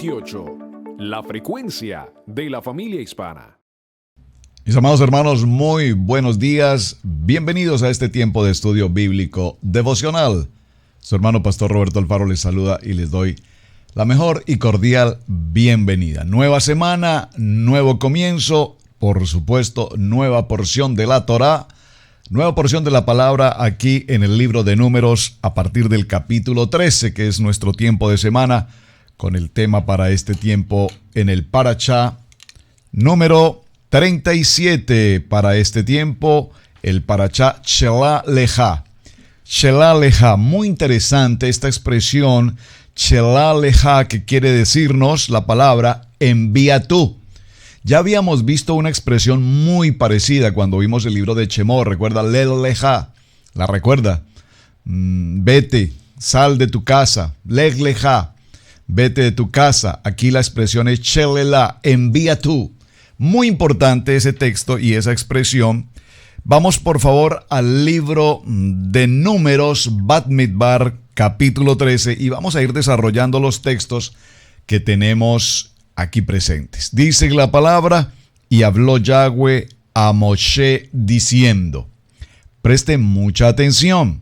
28, la frecuencia de la familia hispana. Mis amados hermanos, muy buenos días. Bienvenidos a este tiempo de estudio bíblico devocional. Su hermano Pastor Roberto Alfaro les saluda y les doy la mejor y cordial bienvenida. Nueva semana, nuevo comienzo, por supuesto, nueva porción de la Torá, nueva porción de la palabra aquí en el libro de Números a partir del capítulo 13, que es nuestro tiempo de semana, con el tema para este tiempo en el Parashá número 37 para este tiempo, el Parashá Shelah Leja. Shelah Leja, muy interesante esta expresión, Shelah Leja, que quiere decirnos la palabra envía tú. Ya habíamos visto una expresión muy parecida cuando vimos el libro de Shemot. Recuerda, Lel Leja, ¿la recuerda? Vete, sal de tu casa, Lej Leja, vete de tu casa. Aquí la expresión es Shelah, envía tú. Muy importante ese texto y esa expresión. Vamos por favor al libro de Números, Bamidbar, capítulo 13, y vamos a ir desarrollando los textos que tenemos aquí presentes. Dice la palabra: y habló Yahweh a Moshe diciendo, presten mucha atención,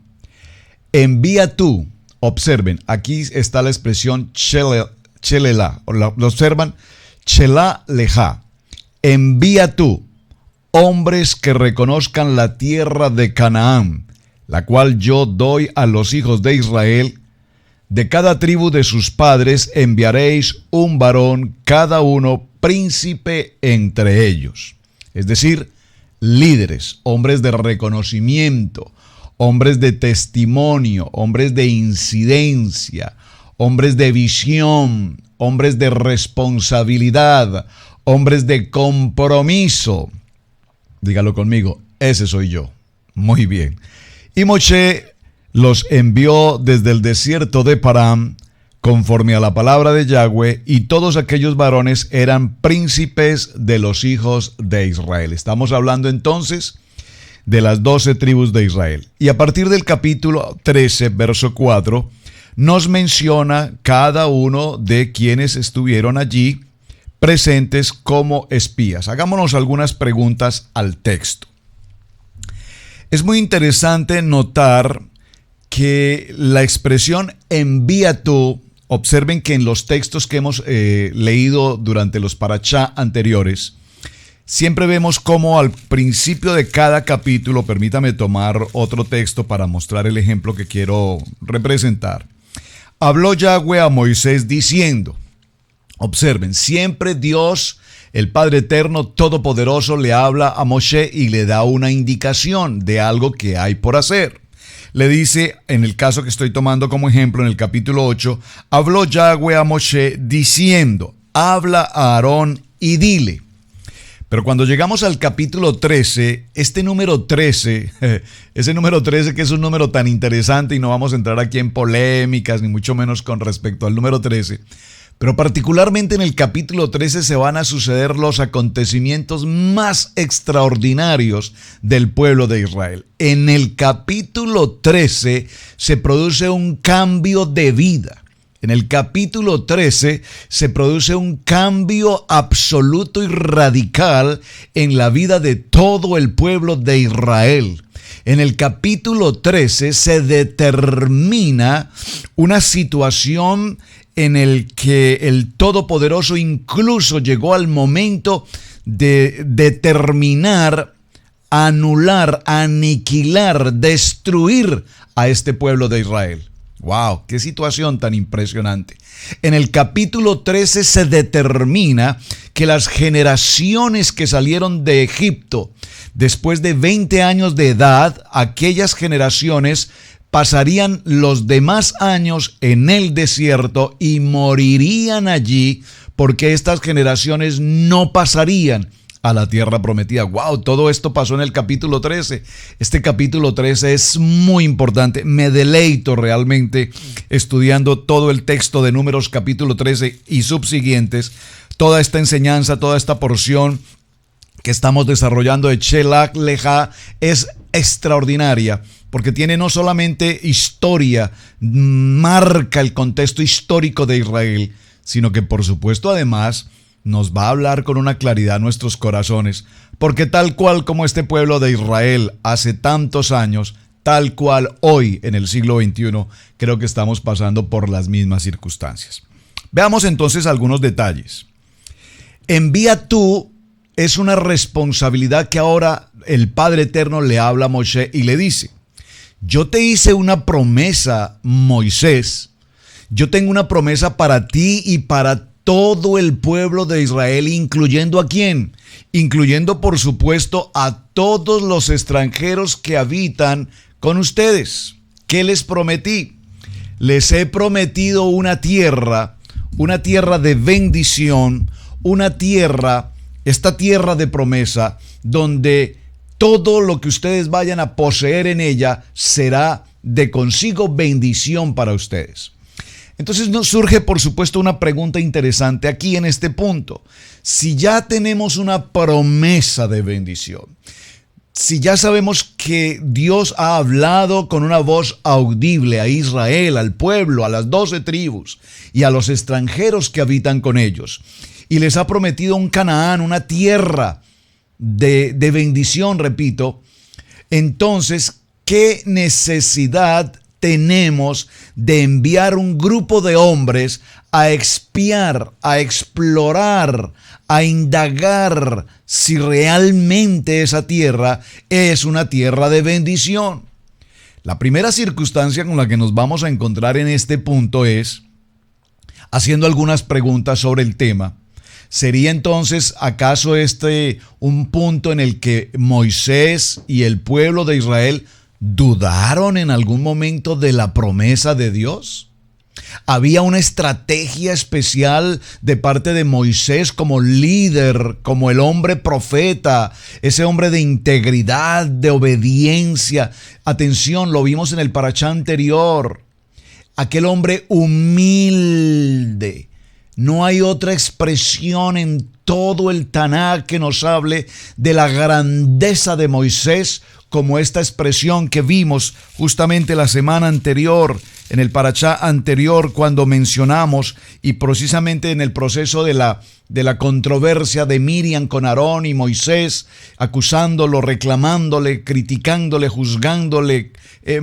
envía tú. Observen, aquí está la expresión Shelah, ¿lo observan? Shelah Leja, envía tú hombres que reconozcan la tierra de Canaán, la cual yo doy a los hijos de Israel. De cada tribu de sus padres enviaréis un varón, cada uno príncipe entre ellos. Es decir, líderes, hombres de reconocimiento, hombres de testimonio, hombres de incidencia, hombres de visión, hombres de responsabilidad, hombres de compromiso. Dígalo conmigo, ese soy yo. Muy bien. Y Moshe los envió desde el desierto de Param, conforme a la palabra de Yahweh, y todos aquellos varones eran príncipes de los hijos de Israel. Estamos hablando entonces de las 12 tribus de Israel. Y a partir del capítulo 13, verso 4, nos menciona cada uno de quienes estuvieron allí presentes como espías. Hagámonos algunas preguntas al texto. Es muy interesante notar que la expresión envía tú, observen que en los textos que hemos leído durante los parashá anteriores, siempre vemos cómo al principio de cada capítulo, permítame tomar otro texto para mostrar el ejemplo que quiero representar. Habló Yahweh a Moisés diciendo, observen, siempre Dios, el Padre Eterno, Todopoderoso, le habla a Moshe y le da una indicación de algo que hay por hacer. Le dice, en el caso que estoy tomando como ejemplo, en el capítulo 8, habló Yahweh a Moshe diciendo, habla a Aarón y dile. Pero cuando llegamos al capítulo 13, este número 13, ese número 13 que es un número tan interesante, y no vamos a entrar aquí en polémicas, ni mucho menos con respecto al número 13, pero particularmente en el capítulo 13 se van a suceder los acontecimientos más extraordinarios del pueblo de Israel. En el capítulo 13 se produce un cambio de vida. En el capítulo 13 se produce un cambio absoluto y radical en la vida de todo el pueblo de Israel. En el capítulo 13 se determina una situación en el que el Todopoderoso incluso llegó al momento de determinar, anular, aniquilar, destruir a este pueblo de Israel. ¡Wow! ¡Qué situación tan impresionante! En el capítulo 13 se determina que las generaciones que salieron de Egipto después de 20 años de edad, aquellas generaciones pasarían los demás años en el desierto y morirían allí porque estas generaciones no pasarían a la tierra prometida. ¡Wow! Todo esto pasó en el capítulo 13. Este capítulo 13 es muy importante. Me deleito realmente estudiando todo el texto de Números capítulo 13 y subsiguientes. Toda esta enseñanza, toda esta porción que estamos desarrollando de Shelah Leja es extraordinaria, porque tiene no solamente historia, marca el contexto histórico de Israel, sino que por supuesto además nos va a hablar con una claridad nuestros corazones, porque tal cual como este pueblo de Israel hace tantos años, tal cual hoy en el siglo XXI, creo que estamos pasando por las mismas circunstancias. Veamos entonces algunos detalles. Envía tú es una responsabilidad que ahora el Padre Eterno le habla a Moisés y le dice: yo te hice una promesa, Moisés. Yo tengo una promesa para ti y para todo el pueblo de Israel, incluyendo ¿a quién? Incluyendo, por supuesto, a todos los extranjeros que habitan con ustedes. ¿Qué les prometí? Les he prometido una tierra de bendición, esta tierra de promesa, donde todo lo que ustedes vayan a poseer en ella será de consigo bendición para ustedes. Entonces nos surge, por supuesto, una pregunta interesante aquí en este punto. Si ya tenemos una promesa de bendición, si ya sabemos que Dios ha hablado con una voz audible a Israel, al pueblo, a las 12 tribus y a los extranjeros que habitan con ellos, y les ha prometido un Canaán, una tierra de bendición, repito, entonces, ¿qué necesidad tenemos de enviar un grupo de hombres a expiar, a explorar, a indagar si realmente esa tierra es una tierra de bendición? La primera circunstancia con la que nos vamos a encontrar en este punto es haciendo algunas preguntas sobre el tema. ¿Sería entonces acaso un punto en el que Moisés y el pueblo de Israel dudaron en algún momento de la promesa de Dios? ¿Había una estrategia especial de parte de Moisés como líder, como el hombre profeta, ese hombre de integridad, de obediencia? Atención, lo vimos en el parashá anterior. Aquel hombre humilde. No hay otra expresión en todo el Tanaj que nos hable de la grandeza de Moisés como esta expresión que vimos justamente la semana anterior, en el parashá anterior, cuando mencionamos y precisamente en el proceso de la controversia de Miriam con Aarón y Moisés, acusándolo, reclamándole, criticándole, juzgándole,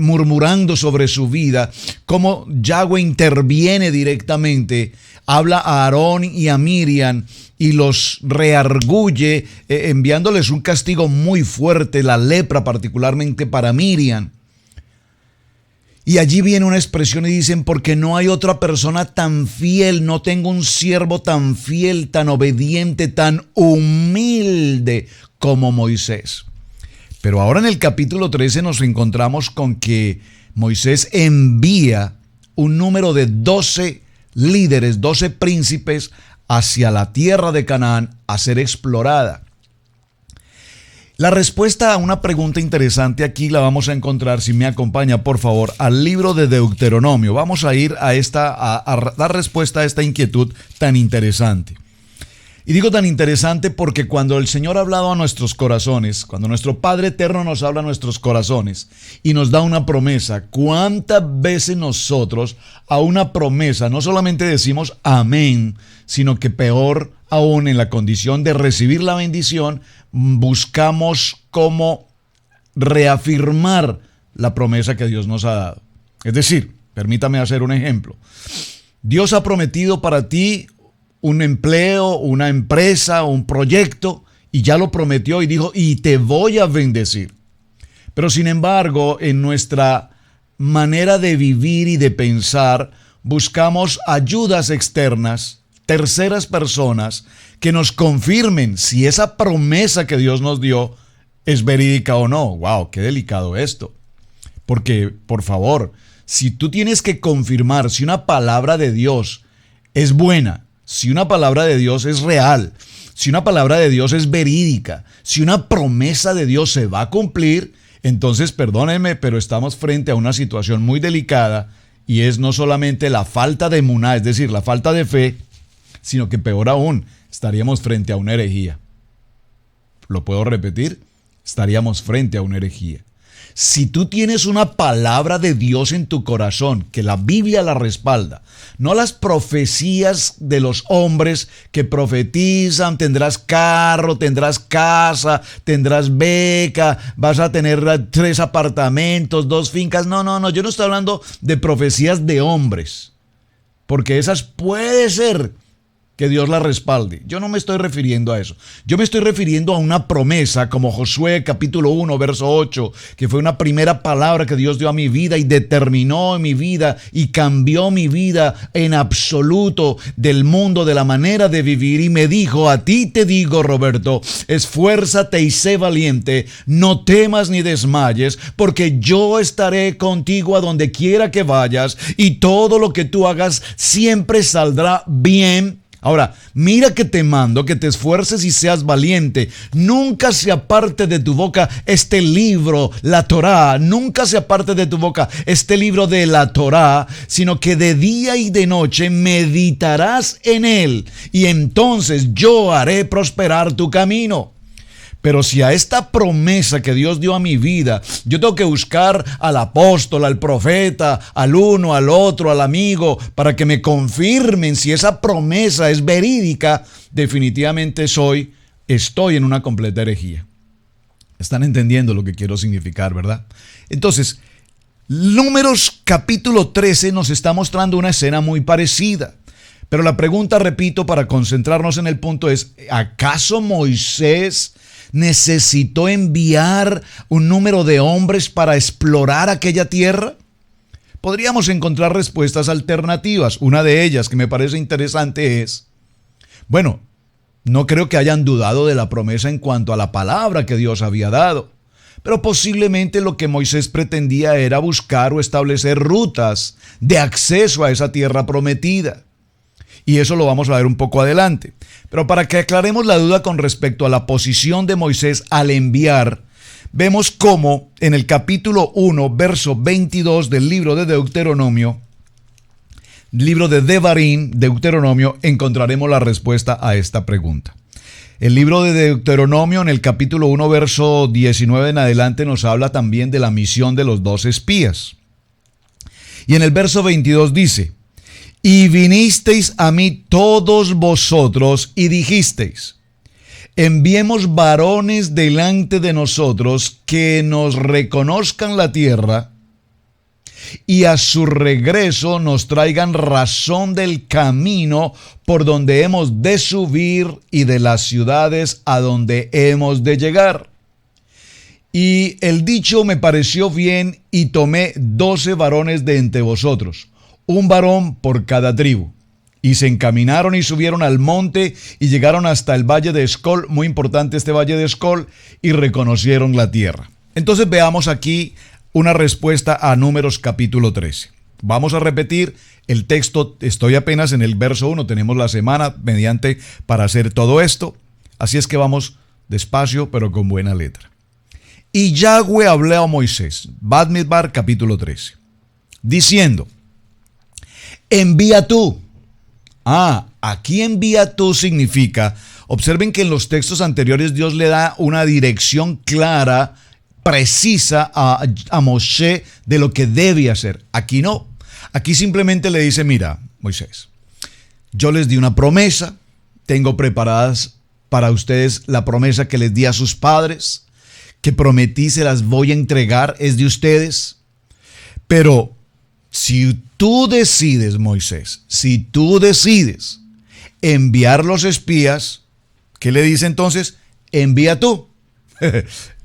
murmurando sobre su vida, cómo Yahweh interviene directamente, habla a Aarón y a Miriam y los reargulle, enviándoles un castigo muy fuerte, la lepra particularmente para Miriam. Y allí viene una expresión y dicen: porque no hay otra persona tan fiel, no tengo un siervo tan fiel, tan obediente, tan humilde como Moisés. Pero ahora en el capítulo 13 nos encontramos con que Moisés envía un número de 12 líderes, 12 príncipes hacia la tierra de Canaán a ser explorada. La respuesta a una pregunta interesante aquí la vamos a encontrar, si me acompaña por favor, al libro de Deuteronomio. Vamos a ir a dar respuesta a esta inquietud tan interesante. Y digo tan interesante porque cuando el Señor ha hablado a nuestros corazones, cuando nuestro Padre Eterno nos habla a nuestros corazones y nos da una promesa, ¿cuántas veces nosotros a una promesa no solamente decimos amén, sino que peor aún, en la condición de recibir la bendición, buscamos cómo reafirmar la promesa que Dios nos ha dado? Es decir, permítame hacer un ejemplo. Dios ha prometido para ti un empleo, una empresa, un proyecto, y ya lo prometió y dijo: y te voy a bendecir. Pero sin embargo, en nuestra manera de vivir y de pensar, buscamos ayudas externas, terceras personas, que nos confirmen si esa promesa que Dios nos dio es verídica o no. ¡Wow! ¡Qué delicado esto! Porque, por favor, si tú tienes que confirmar si una palabra de Dios es buena, si una palabra de Dios es real, si una palabra de Dios es verídica, si una promesa de Dios se va a cumplir, entonces perdónenme, pero estamos frente a una situación muy delicada, y es no solamente la falta de emuná, es decir, la falta de fe, sino que peor aún, estaríamos frente a una herejía. ¿Lo puedo repetir? Estaríamos frente a una herejía. Si tú tienes una palabra de Dios en tu corazón, que la Biblia la respalda, no las profecías de los hombres que profetizan, tendrás carro, tendrás casa, tendrás beca, vas a tener 3 apartamentos, 2 fincas. No, yo no estoy hablando de profecías de hombres, porque esas puede ser que Dios la respalde. Yo no me estoy refiriendo a eso. Yo me estoy refiriendo a una promesa como Josué capítulo 1, verso 8, que fue una primera palabra que Dios dio a mi vida y determinó mi vida y cambió mi vida en absoluto del mundo, de la manera de vivir. Y me dijo: a ti te digo, Roberto, esfuérzate y sé valiente, no temas ni desmayes, porque yo estaré contigo a donde quiera que vayas y todo lo que tú hagas siempre saldrá bien. Ahora, mira que te mando que te esfuerces y seas valiente. Nunca se aparte de tu boca este libro, la Torá. Nunca se aparte de tu boca este libro de la Torá, sino que de día y de noche meditarás en él. Y entonces yo haré prosperar tu camino. Pero si a esta promesa que Dios dio a mi vida, yo tengo que buscar al apóstol, al profeta, al uno, al otro, al amigo, para que me confirmen si esa promesa es verídica, definitivamente estoy en una completa herejía. ¿Están entendiendo lo que quiero significar, verdad? Entonces, Números capítulo 13 nos está mostrando una escena muy parecida. Pero la pregunta, repito, para concentrarnos en el punto es: ¿acaso Moisés necesitó enviar un número de hombres para explorar aquella tierra? Podríamos encontrar respuestas alternativas. Una de ellas que me parece interesante es: bueno, no creo que hayan dudado de la promesa en cuanto a la palabra que Dios había dado, pero posiblemente lo que Moisés pretendía era buscar o establecer rutas de acceso a esa tierra prometida. Y eso lo vamos a ver un poco adelante. Pero para que aclaremos la duda con respecto a la posición de Moisés al enviar, vemos cómo en el capítulo 1, verso 22 del libro de Deuteronomio, libro de Devarim, Deuteronomio, encontraremos la respuesta a esta pregunta. El libro de Deuteronomio, en el capítulo 1, verso 19 en adelante, nos habla también de la misión de los 2 espías. Y en el verso 22 dice: y vinisteis a mí todos vosotros y dijisteis: enviemos varones delante de nosotros que nos reconozcan la tierra y a su regreso nos traigan razón del camino por donde hemos de subir y de las ciudades a donde hemos de llegar. Y el dicho me pareció bien y tomé 12 varones de entre vosotros, un varón por cada tribu. Y se encaminaron y subieron al monte y llegaron hasta el valle de Escol, muy importante este valle de Escol, y reconocieron la tierra. Entonces veamos aquí una respuesta a Números capítulo 13. Vamos a repetir el texto, estoy apenas en el verso 1, tenemos la semana mediante para hacer todo esto, así es que vamos despacio pero con buena letra. Y Yahweh habló a Moisés, Bamidbar capítulo 13, diciendo: envía tú. Aquí envía tú significa, observen que en los textos anteriores Dios le da una dirección clara, precisa a Moshe de lo que debe hacer. Aquí no. Aquí simplemente le dice: mira, Moisés, yo les di una promesa, tengo preparadas para ustedes la promesa que les di a sus padres, que prometí se las voy a entregar, es de ustedes. Pero si tú decides, Moisés, si tú decides enviar los espías, ¿qué le dice entonces? Envía tú.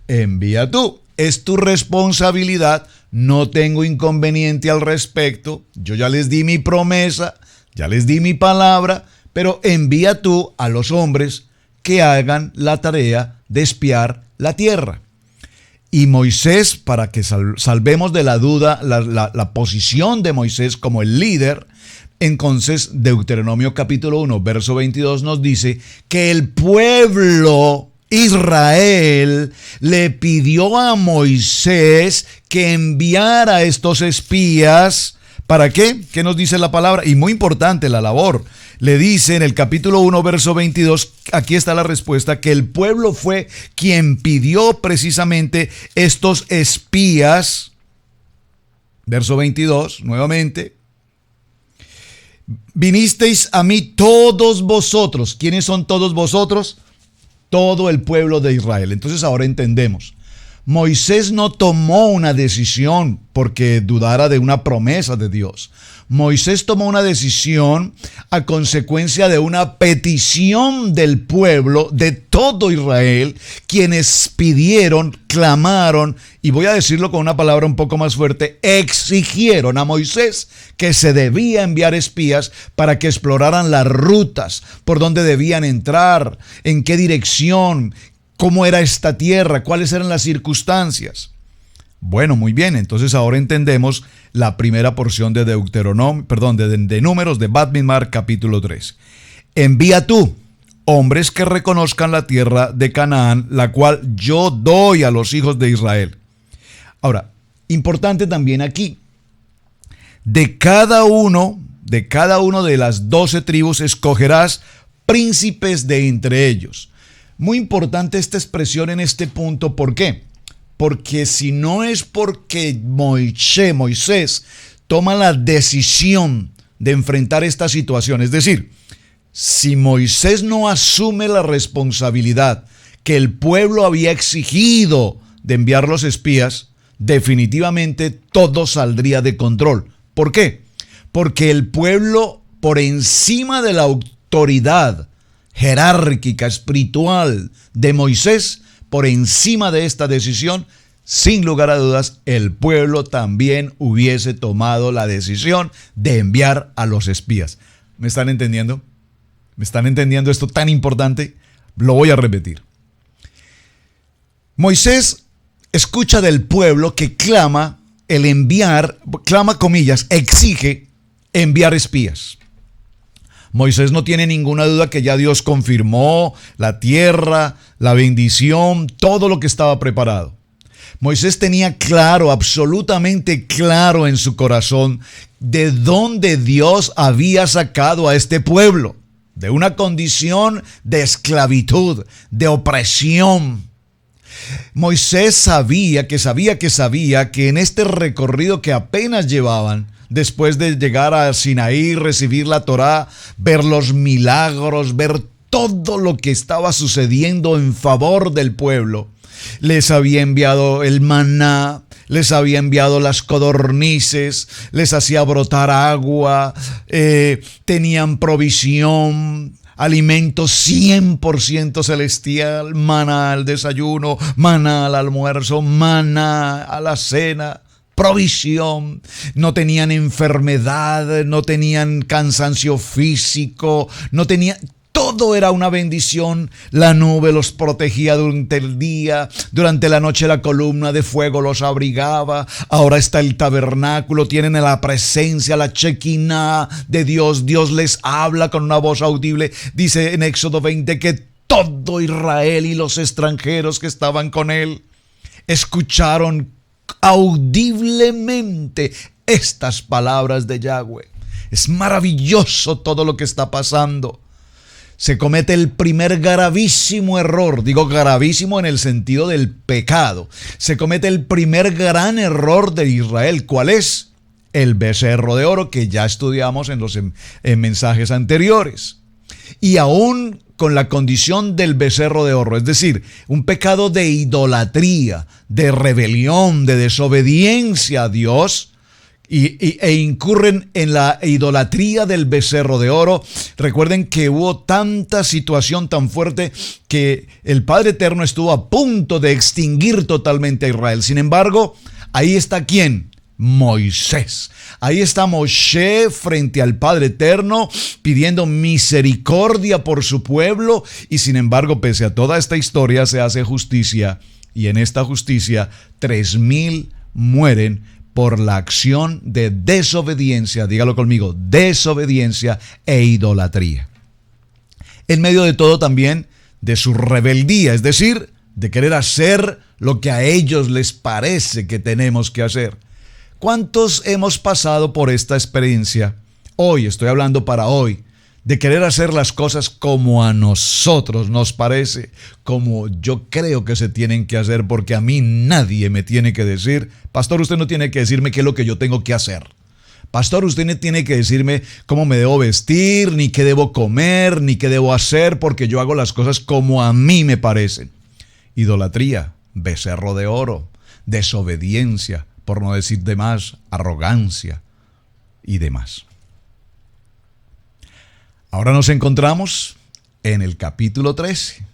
Envía tú. Es tu responsabilidad. No tengo inconveniente al respecto. Yo ya les di mi promesa, ya les di mi palabra, pero envía tú a los hombres que hagan la tarea de espiar la tierra. Y Moisés, para que salvemos de la duda la posición de Moisés como el líder, entonces Deuteronomio capítulo 1, verso 22 nos dice que el pueblo Israel le pidió a Moisés que enviara a estos espías ¿Para qué? ¿Qué nos dice la palabra? Y muy importante la labor. Le dice en el capítulo 1, verso 22, aquí está la respuesta, que el pueblo fue quien pidió precisamente estos espías. Verso 22, nuevamente. Vinisteis a mí todos vosotros. ¿Quiénes son todos vosotros? Todo el pueblo de Israel. Entonces ahora entendemos. Moisés no tomó una decisión porque dudara de una promesa de Dios. Moisés tomó una decisión a consecuencia de una petición del pueblo, de todo Israel, quienes pidieron, clamaron, y voy a decirlo con una palabra un poco más fuerte, exigieron a Moisés que se debía enviar espías para que exploraran las rutas, por dónde debían entrar, en qué dirección, cómo era esta tierra, cuáles eran las circunstancias. Bueno, muy bien, entonces ahora entendemos la primera porción de de Números de Bamidbar, capítulo 3. Envía tú hombres que reconozcan la tierra de Canaán, la cual yo doy a los hijos de Israel. Ahora, importante también aquí, de cada uno de las 12 tribus escogerás príncipes de entre ellos. Muy importante esta expresión en este punto, ¿por qué? Porque si no es porque Moisés toma la decisión de enfrentar esta situación, es decir, si Moisés no asume la responsabilidad que el pueblo había exigido de enviar los espías, definitivamente todo saldría de control. ¿Por qué? Porque el pueblo, por encima de la autoridad jerárquica, espiritual de Moisés, por encima de esta decisión, sin lugar a dudas, el pueblo también hubiese tomado la decisión de enviar a los espías. ¿Me están entendiendo? ¿Me están entendiendo esto tan importante? Lo voy a repetir. Moisés escucha del pueblo que clama comillas, exige enviar espías. Moisés no tiene ninguna duda que ya Dios confirmó la tierra, la bendición, todo lo que estaba preparado. Moisés tenía claro, absolutamente claro en su corazón de dónde Dios había sacado a este pueblo, de una condición de esclavitud, de opresión. Moisés sabía que en este recorrido que apenas llevaban, después de llegar a Sinaí, recibir la Torá, ver los milagros, ver todo lo que estaba sucediendo en favor del pueblo, les había enviado el maná, les había enviado las codornices, les hacía brotar agua, tenían provisión, alimento 100% celestial, maná al desayuno, maná al almuerzo, maná a la cena. Provisión, no tenían enfermedad, no tenían cansancio físico, todo era una bendición. La nube los protegía durante el día, durante la noche la columna de fuego los abrigaba. Ahora está el tabernáculo, tienen la presencia, la Shekinah de Dios. Dios les habla con una voz audible. Dice en Éxodo 20 que todo Israel y los extranjeros que estaban con él escucharon audiblemente estas palabras de Yahweh. Es maravilloso todo lo que está pasando. Se comete el primer gravísimo error, digo gravísimo en el sentido del pecado. Se comete el primer gran error de Israel. ¿Cuál es? El becerro de oro, que ya estudiamos en los mensajes anteriores. Y aún con la condición del becerro de oro, es decir, un pecado de idolatría, de rebelión, de desobediencia a Dios, e incurren en la idolatría del becerro de oro. Recuerden que hubo tanta situación tan fuerte que el Padre Eterno estuvo a punto de extinguir totalmente a Israel. Sin embargo, ahí está ¿quién? Moisés. Ahí está Moshe frente al Padre Eterno pidiendo misericordia por su pueblo, y sin embargo, pese a toda esta historia, se hace justicia, y en esta justicia 3,000 mueren por la acción de desobediencia, dígalo conmigo, desobediencia e idolatría. En medio de todo también de su rebeldía, es decir, de querer hacer lo que a ellos les parece que tenemos que hacer. ¿Cuántos hemos pasado por esta experiencia? Hoy, estoy hablando para hoy, de querer hacer las cosas como a nosotros nos parece, como yo creo que se tienen que hacer, porque a mí nadie me tiene que decir, pastor, usted no tiene que decirme qué es lo que yo tengo que hacer. Pastor, usted no tiene que decirme cómo me debo vestir, ni qué debo comer, ni qué debo hacer, porque yo hago las cosas como a mí me parecen. Idolatría, becerro de oro, desobediencia, por no decir demás, arrogancia y demás. Ahora nos encontramos en el capítulo 13.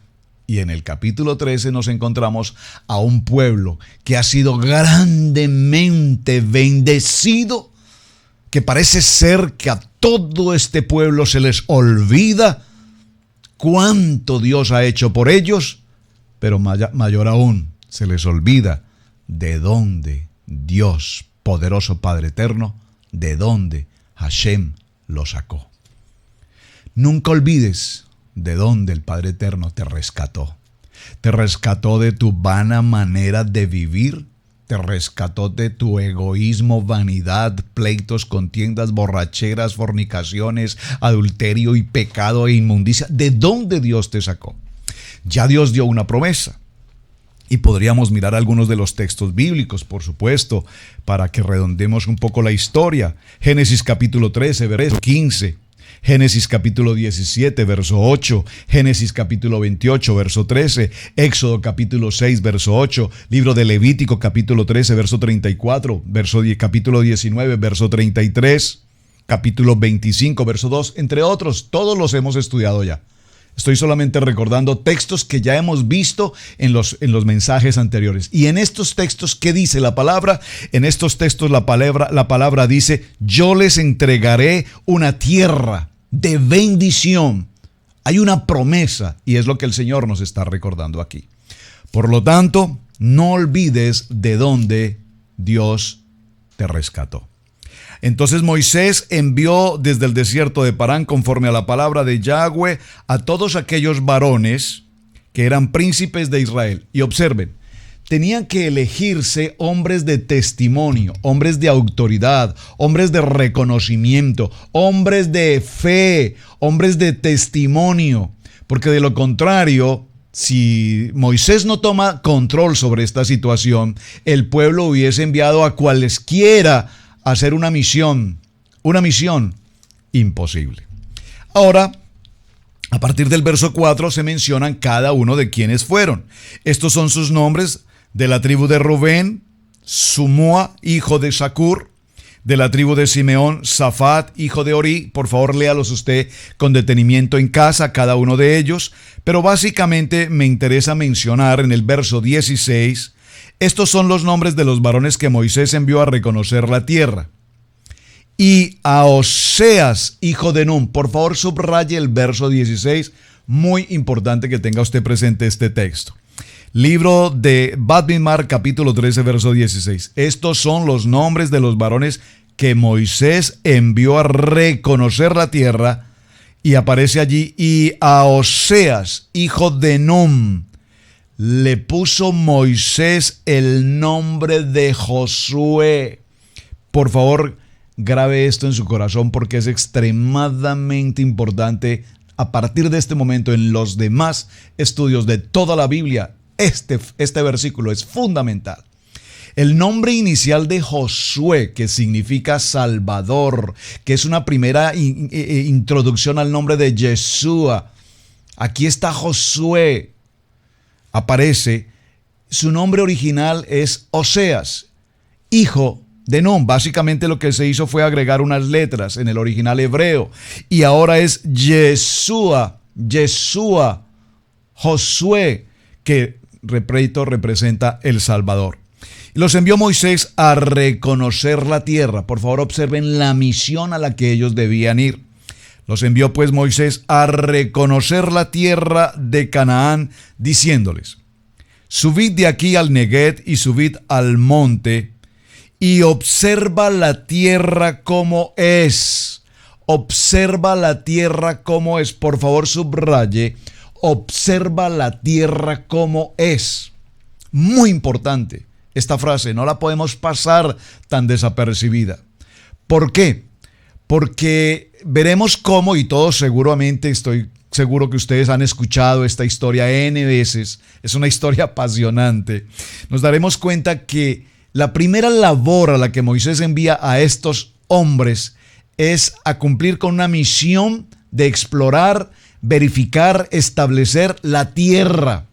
Y en el capítulo 13 nos encontramos a un pueblo que ha sido grandemente bendecido, que parece ser que a todo este pueblo se les olvida cuánto Dios ha hecho por ellos, pero mayor aún, se les olvida de dónde Dios, poderoso Padre eterno, de dónde Hashem lo sacó. Nunca olvides de dónde el Padre eterno te rescató. Te rescató de tu vana manera de vivir. Te rescató de tu egoísmo, vanidad, pleitos, contiendas, borracheras, fornicaciones, adulterio y pecado e inmundicia. ¿De dónde Dios te sacó? Ya Dios dio una promesa. Y podríamos mirar algunos de los textos bíblicos, por supuesto, para que redondemos un poco la historia. Génesis capítulo 13, verso 15. Génesis capítulo 17, verso 8, Génesis capítulo 28, verso 13, Éxodo capítulo 6, verso 8, libro de Levítico capítulo 13, verso 34, capítulo 19, verso 33, capítulo 25, verso 2, entre otros, todos los hemos estudiado ya. Estoy solamente recordando textos que ya hemos visto en los mensajes anteriores. Y en estos textos, ¿qué dice la palabra? En estos textos la palabra dice, yo les entregaré una tierra de bendición. Hay una promesa y es lo que el Señor nos está recordando aquí. Por lo tanto, no olvides de dónde Dios te rescató. Entonces Moisés envió desde el desierto de Parán, conforme a la palabra de Yahweh, a todos aquellos varones que eran príncipes de Israel. Y observen, tenían que elegirse hombres de testimonio, hombres de autoridad, hombres de reconocimiento, hombres de fe, hombres de testimonio. Porque de lo contrario, si Moisés no toma control sobre esta situación, el pueblo hubiese enviado a cualesquiera a hacer una misión imposible. Ahora, a partir del verso 4 se mencionan cada uno de quienes fueron. Estos son sus nombres: de la tribu de Rubén, Sumua, hijo de Zacur; de la tribu de Simeón, Safat, hijo de Orí. Por favor, léalos usted con detenimiento en casa, cada uno de ellos. Pero básicamente me interesa mencionar en el verso 16, estos son los nombres de los varones que Moisés envió a reconocer la tierra. Y a Oseas, hijo de Nun. Por favor, subraye el verso 16. Muy importante que tenga usted presente este texto. Libro de Bamidbar, capítulo 13, verso 16. Estos son los nombres de los varones que Moisés envió a reconocer la tierra. Y aparece allí, y a Oseas, hijo de Nun, le puso Moisés el nombre de Josué. Por favor, grabe esto en su corazón porque es extremadamente importante. A partir de este momento, en los demás estudios de toda la Biblia, este versículo es fundamental. El nombre inicial de Josué, que significa Salvador, que es una primera introducción al nombre de Yeshua. Aquí está Josué. Aparece, su nombre original es Oseas, hijo de Nun. Básicamente lo que se hizo fue agregar unas letras en el original hebreo. Y ahora es Yeshua, Josué, que, repito, representa el Salvador. Y los envió Moisés a reconocer la tierra. Por favor, observen la misión a la que ellos debían ir. Los envió pues Moisés a reconocer la tierra de Canaán, diciéndoles: subid de aquí al Neguev y subid al monte y observa la tierra como es. Observa la tierra como es. Por favor, subraye: observa la tierra como es. Muy importante. esta frase, no la podemos pasar tan desapercibida. ¿Por qué? Porque veremos cómo, y todos seguramente, estoy seguro que ustedes han escuchado esta historia N veces, es una historia apasionante. Nos daremos cuenta que la primera labor a la que Moisés envía a estos hombres es a cumplir con una misión de explorar, verificar, establecer la tierra.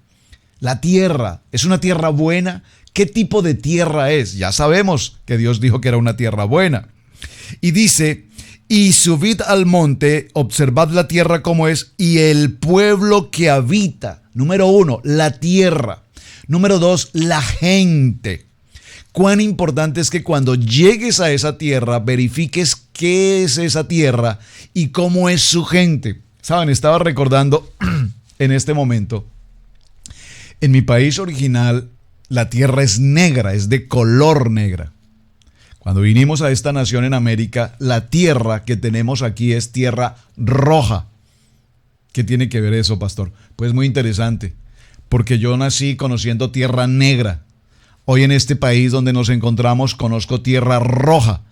La tierra, ¿es una tierra buena? ¿Qué tipo de tierra es? Ya sabemos que Dios dijo que era una tierra buena. Y dice, y subid al monte, observad la tierra como es, y el pueblo que habita. Número 1, la tierra. Número 2, la gente. Cuán importante es que cuando llegues a esa tierra, verifiques qué es esa tierra y cómo es su gente. Saben, estaba recordando en este momento, en mi país original, la tierra es negra, es de color negra. Cuando vinimos a esta nación en América, la tierra que tenemos aquí es tierra roja. ¿Qué tiene que ver eso, pastor? Pues muy interesante, porque yo nací conociendo tierra negra. Hoy en este país donde nos encontramos conozco tierra roja.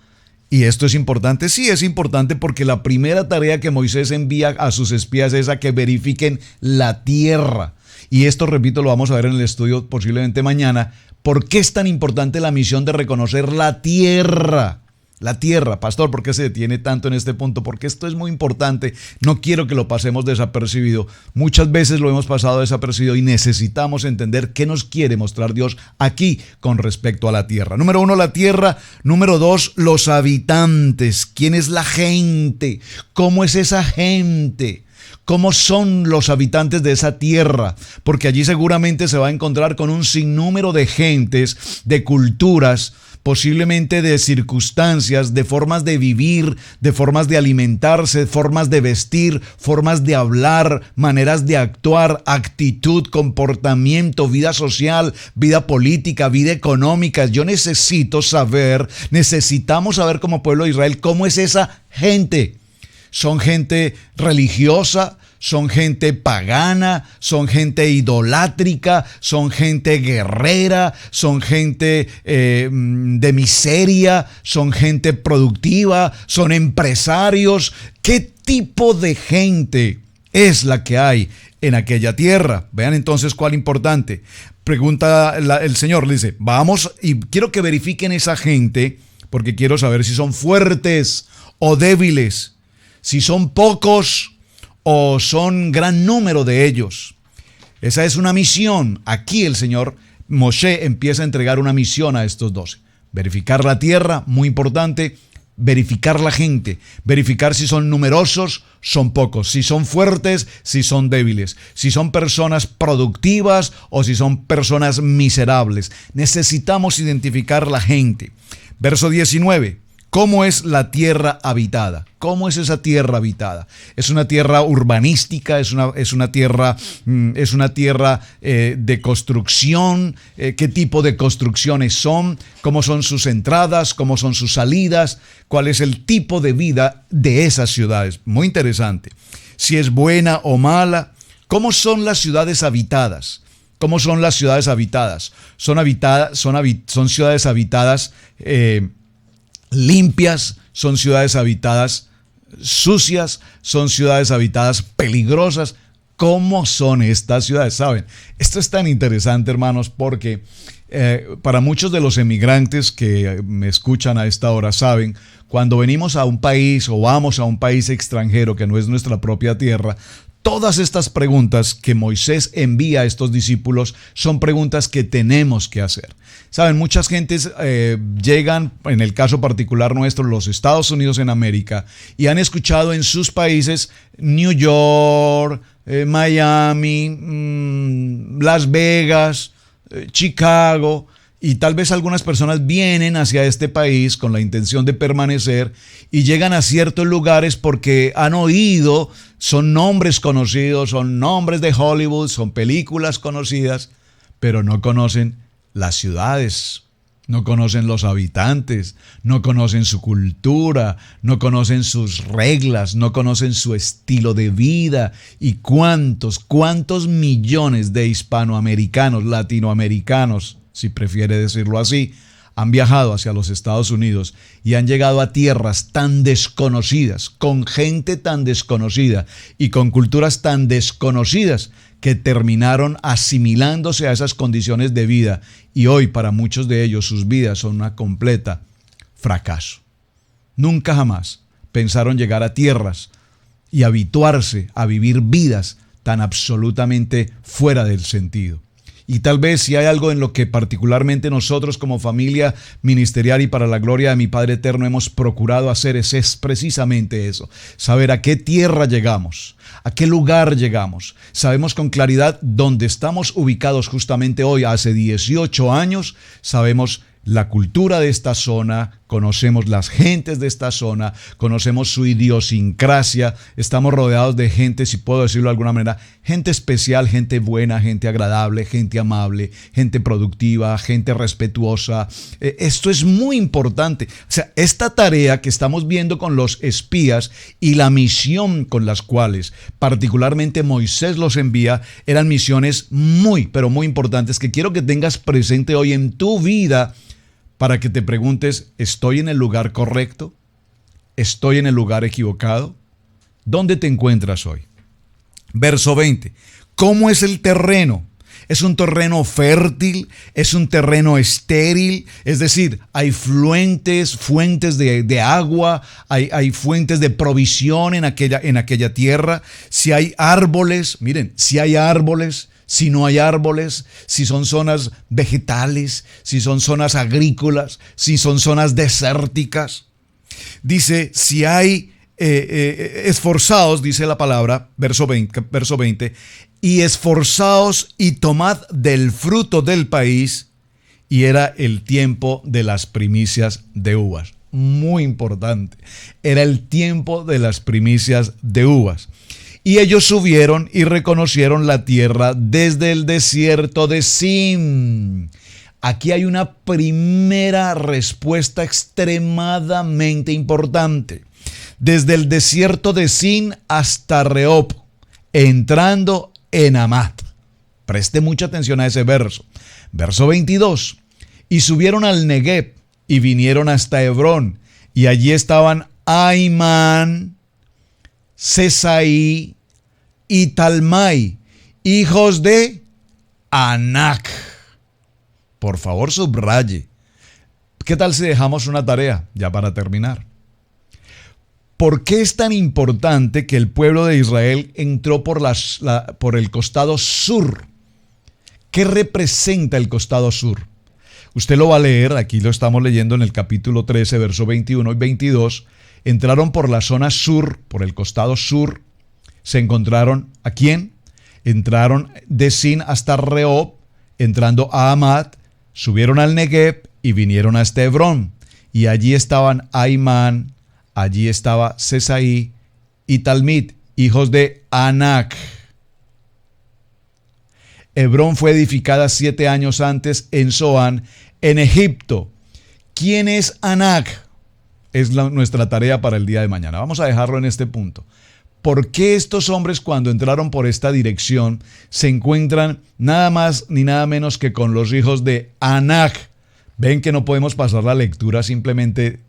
¿Y esto es importante? Sí, es importante porque la primera tarea que Moisés envía a sus espías es a que verifiquen la tierra. Y esto, repito, lo vamos a ver en el estudio posiblemente mañana. ¿Por qué es tan importante la misión de reconocer la tierra? La tierra, pastor, ¿por qué se detiene tanto en este punto? Porque esto es muy importante. No quiero que lo pasemos desapercibido. Muchas veces lo hemos pasado desapercibido y necesitamos entender qué nos quiere mostrar Dios aquí con respecto a la tierra. Número 1, la tierra. Número 2, los habitantes. ¿Quién es la gente? ¿Cómo es esa gente? ¿Cómo son los habitantes de esa tierra? Porque allí seguramente se va a encontrar con un sinnúmero de gentes, de culturas, posiblemente de circunstancias, de formas de vivir, de formas de alimentarse, formas de vestir, formas de hablar, maneras de actuar, actitud, comportamiento, vida social, vida política, vida económica. Yo necesitamos saber como pueblo de Israel cómo es esa gente. Son gente religiosa, son gente pagana, son gente idolátrica, son gente guerrera, son gente de miseria, son gente productiva, son empresarios. ¿Qué tipo de gente es la que hay en aquella tierra? Vean entonces cuál importante. Pregunta el Señor, le dice, vamos y quiero que verifiquen esa gente porque quiero saber si son fuertes o débiles. Si son pocos o son gran número de ellos. Esa es una misión. Aquí el Señor Moshe empieza a entregar una misión a estos 12. Verificar la tierra, muy importante. Verificar la gente. Verificar si son numerosos, son pocos. Si son fuertes, si son débiles. Si son personas productivas o si son personas miserables. Necesitamos identificar la gente. Verso 19. ¿Cómo es la tierra habitada? ¿Cómo es esa tierra habitada? ¿Es una tierra urbanística? ¿Es una tierra de construcción? ¿Qué tipo de construcciones son? ¿Cómo son sus entradas? ¿Cómo son sus salidas? ¿Cuál es el tipo de vida de esas ciudades? Muy interesante. Si es buena o mala. ¿Cómo son las ciudades habitadas? ¿Cómo son las ciudades habitadas? Son ciudades habitadas limpias, son ciudades habitadas sucias, son ciudades habitadas peligrosas. ¿Cómo son estas ciudades? ¿Saben? Esto es tan interesante, hermanos, porque para muchos de los emigrantes que me escuchan a esta hora saben, cuando venimos a un país o vamos a un país extranjero que no es nuestra propia tierra, todas estas preguntas que Moisés envía a estos discípulos son preguntas que tenemos que hacer. Saben, muchas gentes llegan, en el caso particular nuestro, los Estados Unidos en América, y han escuchado en sus países New York, Miami, Las Vegas, Chicago, y tal vez algunas personas vienen hacia este país con la intención de permanecer y llegan a ciertos lugares porque han oído, son nombres conocidos, son nombres de Hollywood, son películas conocidas, pero no conocen las ciudades, no conocen los habitantes, no conocen su cultura, no conocen sus reglas, no conocen su estilo de vida. Y cuántos millones de hispanoamericanos, latinoamericanos, si prefiere decirlo así, han viajado hacia los Estados Unidos y han llegado a tierras tan desconocidas, con gente tan desconocida y con culturas tan desconocidas que terminaron asimilándose a esas condiciones de vida, y hoy para muchos de ellos sus vidas son una completa fracaso. Nunca jamás pensaron llegar a tierras y habituarse a vivir vidas tan absolutamente fuera del sentido. Y tal vez si hay algo en lo que particularmente nosotros como familia ministerial y para la gloria de mi Padre Eterno hemos procurado hacer es precisamente eso, saber a qué tierra llegamos, a qué lugar llegamos. Sabemos con claridad dónde estamos ubicados justamente hoy, hace 18 años, sabemos la cultura de esta zona, conocemos las gentes de esta zona, conocemos su idiosincrasia, estamos rodeados de gente, si puedo decirlo de alguna manera, gente especial, gente buena, gente agradable, gente amable, gente productiva, gente respetuosa. Esto es muy importante. O sea, esta tarea que estamos viendo con los espías y la misión con las cuales particularmente Moisés los envía, eran misiones muy, pero muy importantes que quiero que tengas presente hoy en tu vida, para que te preguntes, ¿estoy en el lugar correcto? ¿Estoy en el lugar equivocado? ¿Dónde te encuentras hoy? Verso 20. ¿Cómo es el terreno? ¿Es un terreno fértil? ¿Es un terreno estéril? Es decir, hay fuentes de agua, hay fuentes de provisión en aquella tierra. Si hay árboles, miren, si hay árboles, si no hay árboles, si son zonas vegetales, si son zonas agrícolas, si son zonas desérticas. Dice, si hay esforzaos, dice la palabra, verso 20, y esforzaos y tomad del fruto del país, y era el tiempo de las primicias de uvas. Muy importante, era el tiempo de las primicias de uvas. Y ellos subieron y reconocieron la tierra desde el desierto de Sin. Aquí hay una primera respuesta extremadamente importante. Desde el desierto de Sin hasta Rehob, entrando en Amat. Preste mucha atención a ese verso. Verso 22. Y subieron al Negev y vinieron hasta Hebrón. Y allí estaban Aimán, Sesaí y Talmai, hijos de Anac. Por favor, subraye. ¿Qué tal si dejamos una tarea ya para terminar? ¿Por qué es tan importante que el pueblo de Israel entró por el costado sur? ¿Qué representa el costado sur? Usted lo va a leer, aquí lo estamos leyendo en el capítulo 13, verso 21 y 22. Entraron por la zona sur, por el costado sur. Se encontraron, ¿a quién? Entraron de Sin hasta Rehob, entrando a Amat, subieron al Negev y vinieron hasta Hebrón. Y allí estaban Aimán, allí estaba Sesaí y Talmid, hijos de Anac. Hebrón fue edificada 7 años antes en Zoán, en Egipto. ¿Quién es Anac? Es nuestra tarea para el día de mañana. Vamos a dejarlo en este punto. ¿Por qué estos hombres, cuando entraron por esta dirección, se encuentran nada más ni nada menos que con los hijos de Anac? Ven que no podemos pasar la lectura simplemente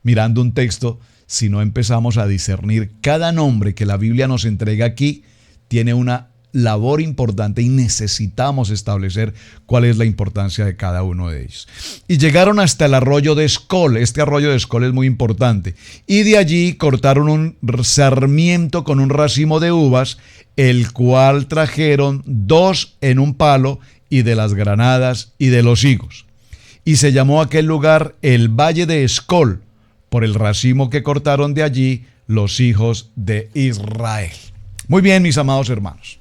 mirando un texto, si no empezamos a discernir. Cada nombre que la Biblia nos entrega aquí tiene una labor importante y necesitamos establecer cuál es la importancia de cada uno de ellos. Y llegaron hasta el arroyo de Escol. Este arroyo de Escol es muy importante. Y de allí cortaron un sarmiento con un racimo de uvas, el cual trajeron 2 en un palo, y de las granadas y de los higos. Y se llamó aquel lugar el Valle de Escol, por el racimo que cortaron de allí los hijos de Israel. Muy bien, mis amados hermanos.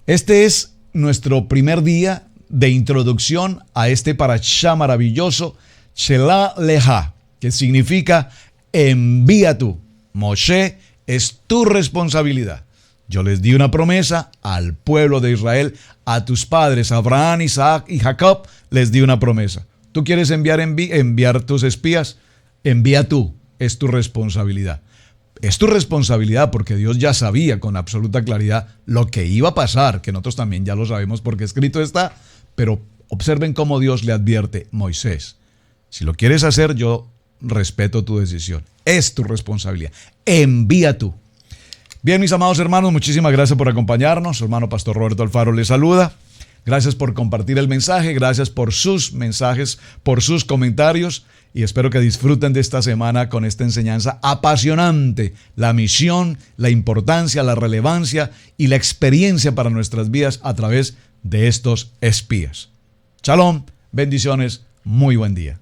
Este es nuestro primer día de introducción a este parashá maravilloso, Shelah Leja, que significa envía tú. Moshe, es tu responsabilidad. Yo les di una promesa al pueblo de Israel, a tus padres, Abraham, Isaac y Jacob, les di una promesa. ¿Tú quieres enviar tus espías? Envía tú, es tu responsabilidad. Es tu responsabilidad porque Dios ya sabía con absoluta claridad lo que iba a pasar, que nosotros también ya lo sabemos porque escrito está, Pero observen cómo Dios le advierte: Moisés, si lo quieres hacer, yo respeto tu decisión. Es tu responsabilidad. Envía tú. Bien, mis amados hermanos, muchísimas gracias por acompañarnos. Su hermano Pastor Roberto Alfaro les saluda. Gracias por compartir el mensaje, gracias por sus mensajes, por sus comentarios, y espero que disfruten de esta semana con esta enseñanza apasionante, la misión, la importancia, la relevancia y la experiencia para nuestras vidas a través de estos espías. Shalom, bendiciones, muy buen día.